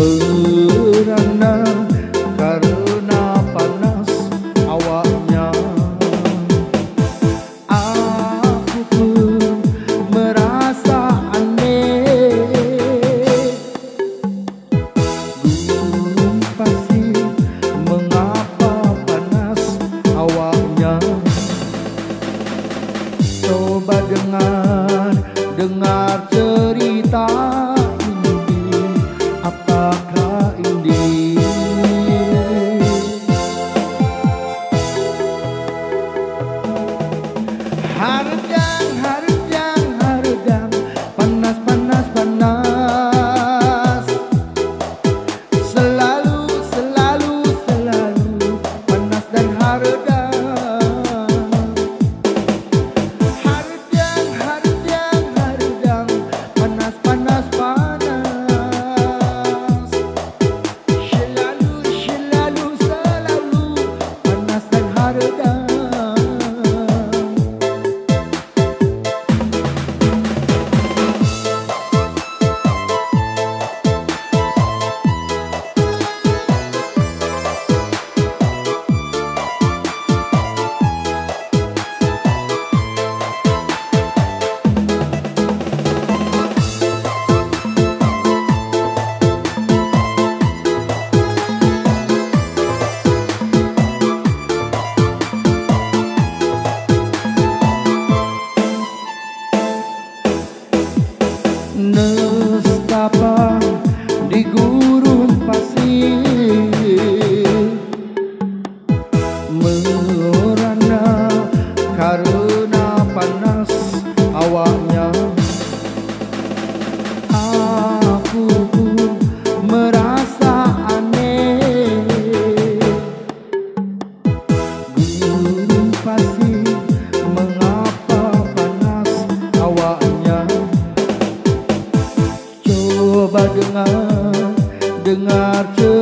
merana karena panas awaknya. Aku pun merasa aneh, gunung pasir mengapa panas awaknya. Coba dengar cerita ini, apakah ini? Hardang, panas, panas, panas. Selalu, selalu, selalu panas dan hardang. Panas, panas, panas. Selalu, selalu, selalu panas dan hardang. Nestapa di gurun pasir merana karena panas awaknya. Aku pun merasa aneh, gurun pasir mengapa panas awaknya. Coba dengar cerita